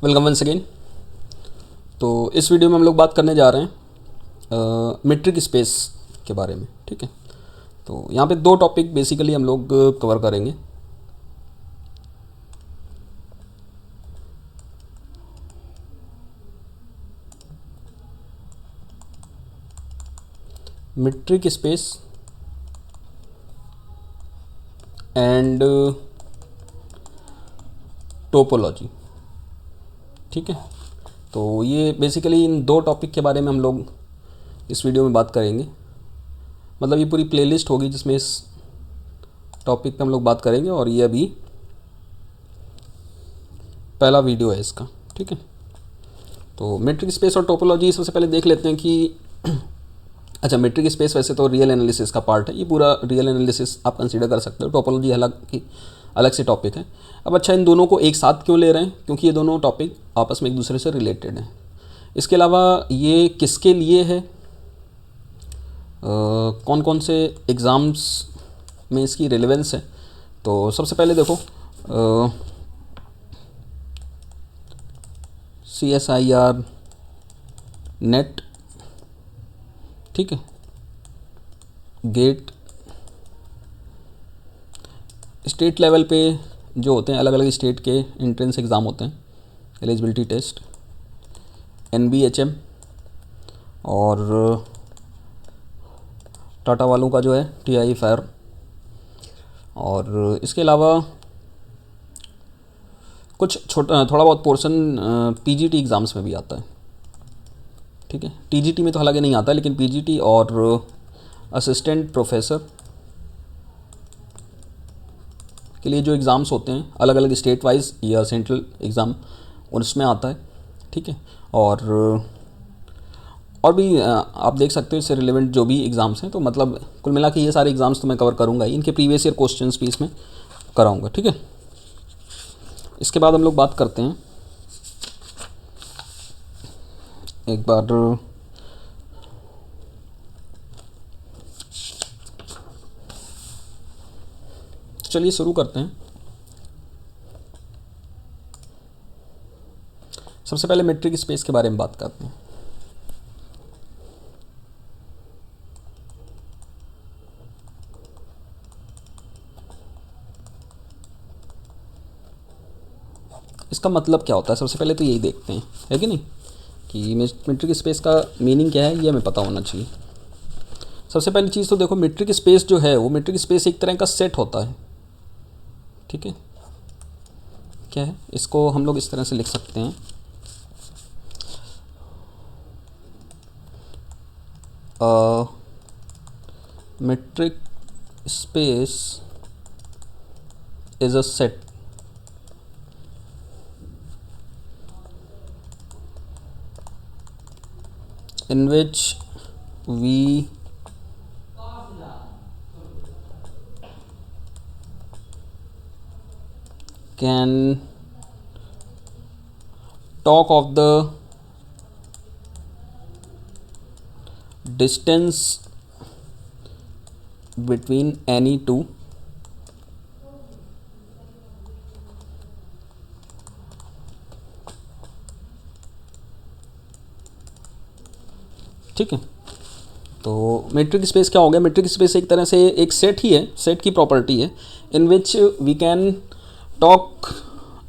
Welcome once again. तो इस video में हम लोग बात करने जा रहे हैं मीट्रिक स्पेस के बारे में। ठीक है, तो यहाँ पे दो टॉपिक बेसिकली हम लोग कवर करेंगे। Metric space and topology. ठीक है, तो ये बेसिकली इन दो टॉपिक के बारे में हम लोग इस वीडियो में बात करेंगे। मतलब ये पूरी प्लेलिस्ट होगी जिसमें इस टॉपिक पे हम लोग बात करेंगे, और ये अभी पहला वीडियो है इसका। ठीक है, तो मीट्रिक स्पेस और टोपोलॉजी सबसे पहले देख लेते हैं कि अच्छा, मीट्रिक स्पेस वैसे तो रियल एनालिसिस का पार्ट है, ये पूरा रियल एनालिसिस आप कंसीडर कर सकते हो। टोपोलॉजी अलग से टॉपिक है। अब अच्छा, इन दोनों को एक साथ क्यों ले रहे हैं? क्योंकि ये दोनों टॉपिक आपस में एक दूसरे से रिलेटेड हैं। इसके अलावा ये किसके लिए है, कौन कौन से एग्ज़ाम्स में इसकी रिलेवेंस है। तो सबसे पहले देखो, CSIR नेट, ठीक है, गेट, स्टेट लेवल पे जो होते हैं अलग अलग स्टेट के एंट्रेंस एग्ज़ाम होते हैं, एलिजिबिलिटी टेस्ट, NBHM, और टाटा वालों का जो है TI फायर। और इसके अलावा कुछ थोड़ा बहुत पोर्शन PGT एग्ज़ाम्स में भी आता है। ठीक है, TGT में तो हालांकि नहीं आता, लेकिन PGT और असिस्टेंट प्रोफेसर के लिए जो एग्ज़ाम्स होते हैं अलग अलग स्टेट वाइज या सेंट्रल एग्ज़ाम, उसमें आता है। ठीक है, और भी आप देख सकते हो इससे रिलेवेंट जो भी एग्ज़ाम्स हैं। तो मतलब कुल मिला के ये सारे एग्ज़ाम्स तो मैं कवर करूँगा ही, इनके प्रीवियस ईयर क्वेश्चंस भी इसमें कराऊँगा। ठीक है, इसके बाद हम लोग बात करते हैं एक बार चलिए शुरू करते हैं। सबसे पहले मीट्रिक स्पेस के बारे में बात करते हैं। इसका मतलब क्या होता है, सबसे पहले तो यही देखते हैं, है कि नहीं, कि मीट्रिक स्पेस का मीनिंग क्या है, ये हमें पता होना चाहिए। सबसे पहली चीज़ तो देखो, मीट्रिक स्पेस जो है वो मीट्रिक स्पेस एक तरह का सेट होता है। ठीक है, क्या है, इसको हम लोग इस तरह से लिख सकते हैं, metric space is a set in which we can talk of the distance between any two ठीक है। तो मीट्रिक स्पेस क्या हो गया? मीट्रिक स्पेस एक तरह से एक सेट ही है, सेट की प्रॉपर्टी है, in which we can talk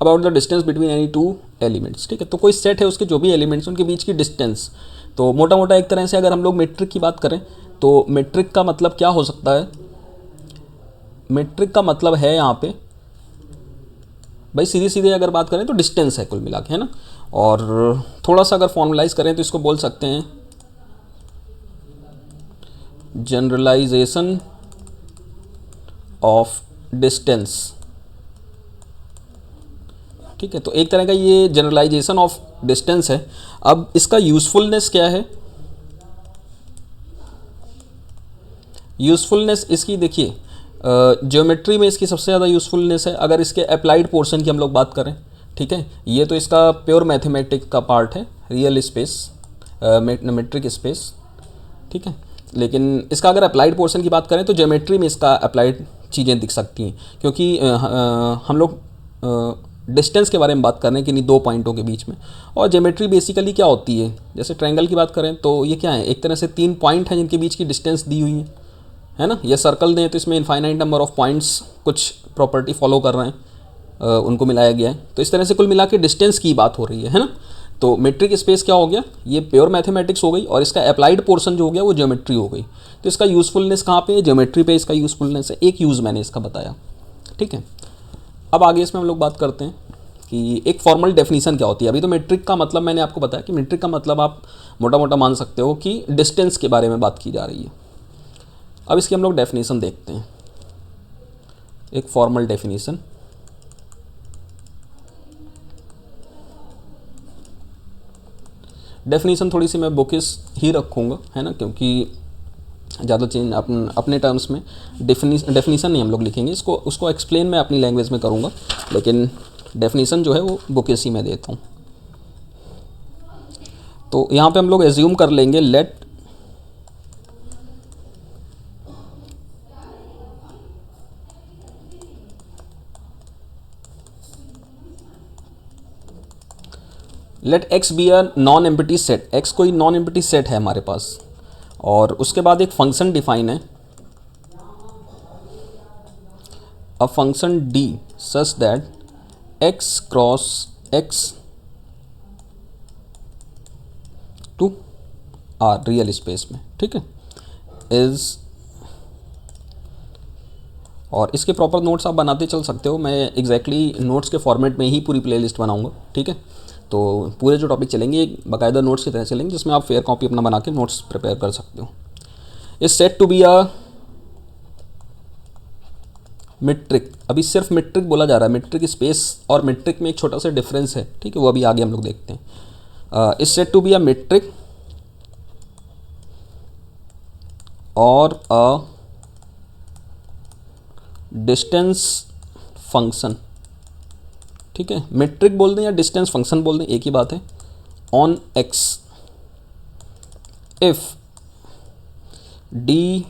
about the distance between any two elements. ठीक है, तो कोई सेट है, उसके जो भी एलिमेंट्स उनके बीच की डिस्टेंस। तो मोटा मोटा एक तरह से अगर हम लोग मीट्रिक की बात करें तो मीट्रिक का मतलब क्या हो सकता है? मीट्रिक का मतलब है यहाँ पे भाई सीधे सीधे अगर बात करें तो डिस्टेंस है कुल मिला के, है ना। और थोड़ा सा अगर फॉर्मलाइज करें तो इसको बोल सकते हैं जनरलाइजेशन ऑफ डिस्टेंस। ठीक है, तो एक तरह का ये जनरलाइजेशन ऑफ डिस्टेंस है। अब इसका यूज़फुलनेस क्या है? यूज़फुलनेस इसकी देखिए, ज्योमेट्री में इसकी सबसे ज़्यादा यूज़फुलनेस है। अगर इसके अप्लाइड पोर्शन की हम लोग बात करें, ठीक है, ये तो इसका प्योर मैथमेटिक्स का पार्ट है, रियल स्पेस, मीट्रिक स्पेस। ठीक है, लेकिन इसका अगर अप्लाइड पोर्शन की बात करें तो ज्योमेट्री में इसका अप्लाइड चीज़ें दिख सकती हैं, क्योंकि हम लोग डिस्टेंस के बारे में बात कर रहे हैं कि नहीं दो पॉइंटों के बीच में। और ज्योमेट्री बेसिकली क्या होती है, जैसे ट्रायंगल की बात करें तो ये क्या है, एक तरह से तीन पॉइंट हैं जिनके बीच की डिस्टेंस दी हुई है ना। ये सर्कल दें तो इसमें इनफाइनाइट नंबर ऑफ पॉइंट्स कुछ प्रॉपर्टी फॉलो कर रहे हैं, उनको मिलाया गया है। तो इस तरह से कुल मिला के डिस्टेंस की बात हो रही है ना। तो मेट्रिक स्पेस क्या हो गया, ये प्योर मैथमेटिक्स हो गई, और इसका अप्लाइड पोर्शन जो हो गया वो ज्योमेट्री हो गई। तो इसका यूज़फुलनेस कहाँ पे है, ज्योमेट्री पे इसका यूज़फुलनेस है। एक यूज़ मैंने इसका बताया, ठीक है। अब आगे इसमें हम लोग बात करते हैं कि एक फॉर्मल डेफिनीशन क्या होती है। अभी तो मेट्रिक का मतलब मैंने आपको बताया कि मेट्रिक का मतलब आप मोटा मोटा मान सकते हो कि डिस्टेंस के बारे में बात की जा रही है। अब इसकी हम लोग डेफिनीशन देखते हैं, एक फॉर्मल डेफिनीशन। डेफिनीशन थोड़ी सी मैं बुकिश ही रखूँगा, है ना, क्योंकि ज़्यादा चेंज अपने टर्म्स में डेफिनीशन नहीं हम लोग लिखेंगे, इसको उसको एक्सप्लेन मैं अपनी लैंग्वेज में करूँगा, लेकिन डेफिनीशन जो है वो बुकिश ही मैं देता हूँ। तो यहाँ पे हम लोग एज्यूम कर लेंगे let X be a non empty set. X कोई नॉन एम्प्टी सेट है हमारे पास, और उसके बाद एक फंक्शन डिफाइन है, a function D such that X cross X to R real space में, ठीक है, इज। और इसके प्रॉपर नोट्स आप बनाते चल सकते हो, मैं एग्जैक्टली नोट्स के फॉर्मेट में ही पूरी प्लेलिस्ट बनाऊंगा, ठीक है। तो पूरे जो टॉपिक चलेंगे एक बाकायदा नोट्स की तरह चलेंगे, जिसमें आप फेयर कॉपी अपना बना के नोट्स प्रिपेयर कर सकते हो। Is set to be a metric. अभी सिर्फ मेट्रिक बोला जा रहा है, मेट्रिक स्पेस और मेट्रिक में एक छोटा सा डिफरेंस है, ठीक है, वो अभी आगे हम लोग देखते हैं। Is set to be a metric और अ डिस्टेंस फंक्शन, ठीक है। मेट्रिक बोल दें या डिस्टेंस फंक्शन बोल दें, एक ही बात है। On x if D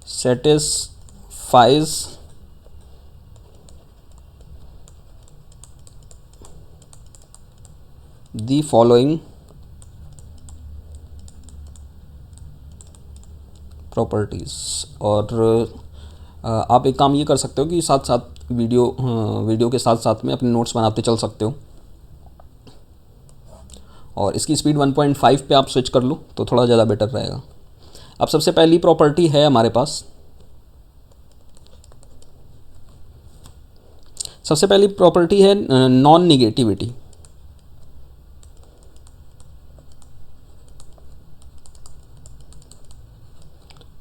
satisfies the following properties. और आप एक काम ये कर सकते हो कि साथ साथ वीडियो के साथ साथ में अपने नोट्स बनाते चल सकते हो, और इसकी स्पीड 1.5 पे आप स्विच कर लो तो थोड़ा ज़्यादा बेटर रहेगा। अब सबसे पहली प्रॉपर्टी है हमारे पास, सबसे पहली प्रॉपर्टी है नॉन निगेटिविटी।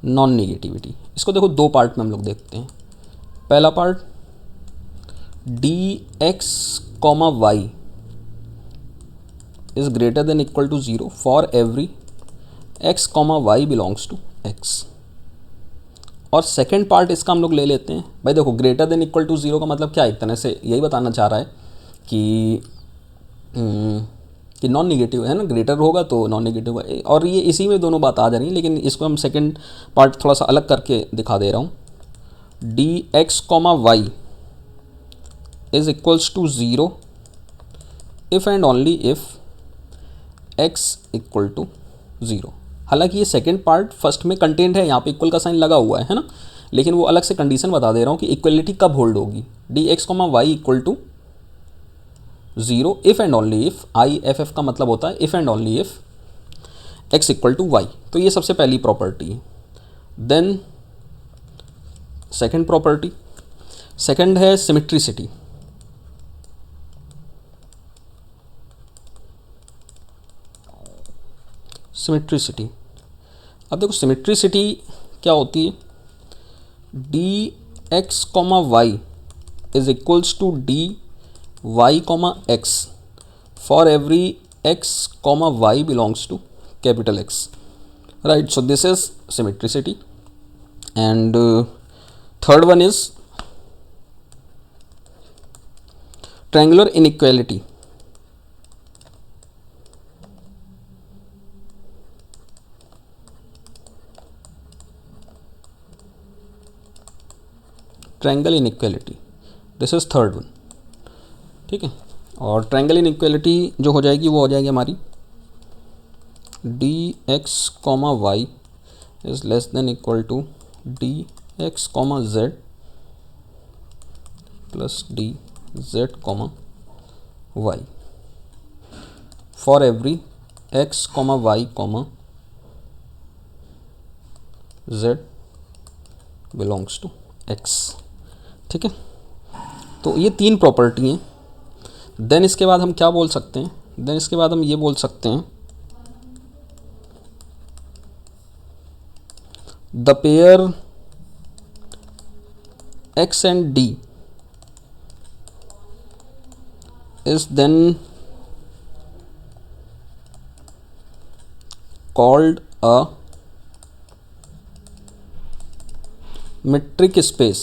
नॉन निगेटिविटी, इसको देखो दो पार्ट में हम लोग देखते हैं। पहला part D X comma Y is greater than equal to 0 for every X comma Y belongs to X. और सेकेंड पार्ट इसका हम लोग ले लेते हैं। भाई देखो ग्रेटर देन इक्वल टू 0 का मतलब क्या है, एक तरह से यही बताना चाह रहा है कि नॉन निगेटिव है ना, ग्रेटर होगा तो नॉन निगेटिव है, और ये इसी में दोनों बात आ जा रही है, लेकिन इसको हम सेकंड पार्ट थोड़ा सा अलग करके दिखा दे रहा हूँ। D X comma Y is equals to 0 if and only if X equal to 0। हालांकि ये सेकंड पार्ट फर्स्ट में कंटेंट है, यहाँ पे इक्वल का साइन लगा हुआ है ना, लेकिन वो अलग से कंडीशन बता दे रहा हूँ कि इक्वलिटी कब होल्ड होगी। D X comma Y equal to 0 if and only if, I F F का मतलब होता है if and only if X equal to Y. तो ये सबसे पहली प्रॉपर्टी है। देन सेकंड प्रॉपर्टी, सेकंड है सिमेट्रिसिटी। सिमेट्रिसिटी, अब देखो सिमेट्रिसिटी क्या होती है, D X comma Y is equals to D Y comma X for every X comma Y belongs to capital X, right. So this is symmetricity. And third one is triangular inequality. Triangle inequality, this is third one, ठीक है। और triangle inequality जो हो जाएगी वो हो जाएगी हमारी D X comma Y is less than equal to D X comma Z plus D Z comma Y for every X comma Y comma Z belongs to X, ठीक है। तो ये तीन प्रॉपर्टी हैं। देन इसके बाद हम क्या बोल सकते हैं, देन इसके बाद हम ये बोल सकते हैं the pair x and D is then called a metric space।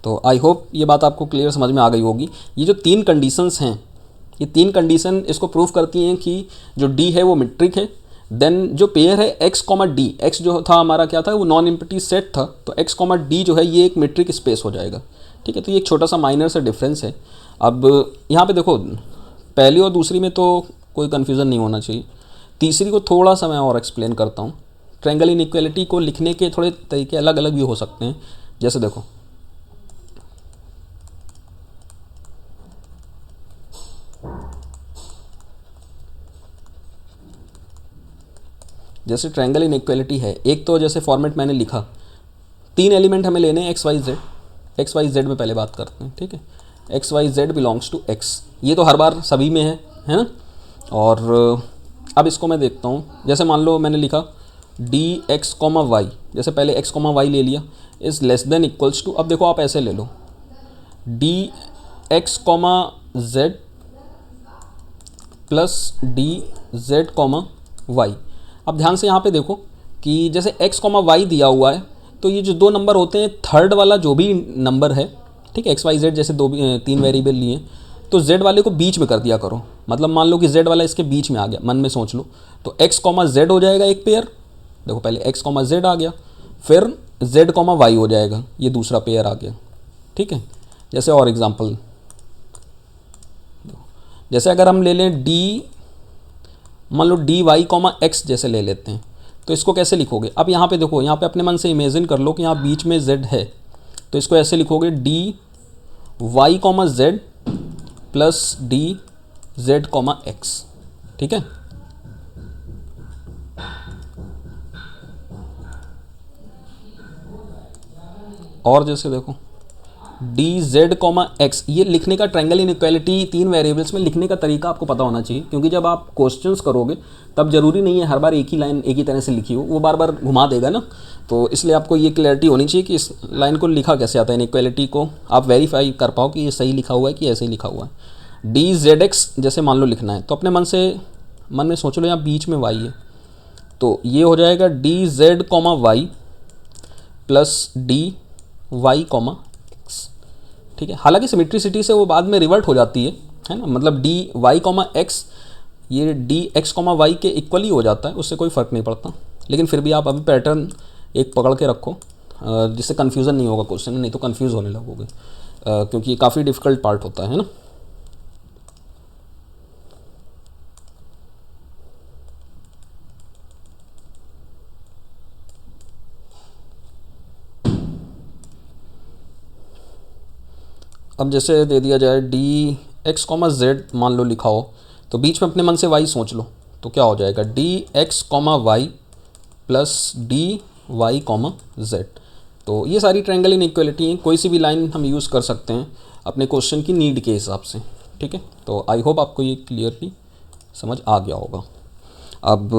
तो आई होप ये बात आपको क्लियर समझ में आ गई होगी। ये जो तीन कंडीशंस हैं, ये तीन कंडीशन इसको प्रूव करती हैं कि जो डी है वो मेट्रिक है। देन जो पेयर है एक्स कॉमा डी, एक्स जो था हमारा क्या था, वो नॉन एम्प्टी सेट था, तो एक्स कॉमा डी जो है ये एक मेट्रिक स्पेस हो जाएगा, ठीक है। तो ये एक छोटा सा माइनर सा डिफरेंस है। अब यहाँ पे देखो, पहली और दूसरी में तो कोई कन्फ्यूज़न नहीं होना चाहिए। तीसरी को थोड़ा सा मैं और एक्सप्लेन करता हूँ। ट्रायंगल इनइक्वालिटी को लिखने के थोड़े तरीके अलग अलग भी हो सकते हैं। जैसे देखो, जैसे ट्रायंगल इनइक्वालिटी है, एक तो जैसे फॉर्मेट मैंने लिखा, तीन एलिमेंट हमें लेने हैं X Y Z. X Y Z में पहले बात करते हैं, ठीक है। X Y Z belongs to X, ये तो हर बार सभी में है ना। और अब इसको मैं देखता हूँ, जैसे मान लो मैंने लिखा डी एक्स कॉमा वाई, जैसे पहले एक्स कॉमा वाई ले लिया, is less than equals to, अब देखो आप ऐसे ले लो D X comma Z plus D Z comma Y. अब ध्यान से यहाँ पे देखो कि जैसे एक्स कॉमा वाई दिया हुआ है, तो ये जो दो नंबर होते हैं, थर्ड वाला जो भी नंबर है, ठीक है, एक्स वाई जेड जैसे तीन वेरिएबल लिए, तो जेड वाले को बीच में कर दिया करो। मतलब मान लो कि जेड वाला इसके बीच में आ गया, मन में सोच लो, तो एक्स कॉमा जेड हो जाएगा एक पेयर। देखो पहले एक्स कॉमा जेड आ गया, फिर जेड कॉमा वाई हो जाएगा, ये दूसरा पेयर आ गया, ठीक है। जैसे और एग्जांपल, जैसे अगर हम ले लें डी, मान लो डी वाई कॉमा एक्स जैसे ले लेते हैं, तो इसको कैसे लिखोगे। अब यहाँ पे देखो, यहाँ पे अपने मन से इमेजिन कर लो कि यहाँ बीच में जेड है, तो इसको ऐसे लिखोगे D Y comma Z plus D Z comma X, ठीक है। और जैसे देखो डी जेड कॉमा एक्स, ये लिखने का ट्रायंगल इनइक्वालिटी तीन वेरिएबल्स में लिखने का तरीका आपको पता होना चाहिए, क्योंकि जब आप क्वेश्चंस करोगे तब जरूरी नहीं है हर बार एक ही लाइन एक ही तरह से लिखी हो, वो बार बार घुमा देगा ना। तो इसलिए आपको ये क्लैरिटी होनी चाहिए कि इस लाइन को लिखा कैसे आता है, इनइक्वालिटी को आप वेरीफाई कर पाओ कि ये सही लिखा हुआ है कि ऐसे ही लिखा हुआ है। डी जेड एक्स जैसे मान लो लिखना है, तो अपने मन में सोच लो यहाँ बीच में वाई है, तो ये हो जाएगा D Z comma Y plus D Y comma X, ठीक है। हालांकि सिमेट्रिसिटी से वो बाद में रिवर्ट हो जाती है ना, मतलब डी वाई कॉमा एक्स ये डी एक्स कॉमा वाई के इक्वली हो जाता है, उससे कोई फ़र्क नहीं पड़ता। लेकिन फिर भी आप अभी पैटर्न एक पकड़ के रखो, जिससे कन्फ्यूज़न नहीं होगा क्वेश्चन में, नहीं तो कन्फ्यूज़ होने लगोगे, क्योंकि ये काफ़ी डिफ़िकल्ट पार्ट होता है ना। अब जैसे दे दिया जाए डी एक्स कॉमा जेड मान लो लिखा हो, तो बीच में अपने मन से वाई सोच लो, तो क्या हो जाएगा D X comma Y plus D Y comma Z. तो ये सारी ट्रायंगल इनइक्वालिटी हैं, कोई सी भी लाइन हम यूज़ कर सकते हैं अपने क्वेश्चन की नीड के हिसाब से, ठीक है। तो आई होप आपको ये क्लियरली समझ आ गया होगा। अब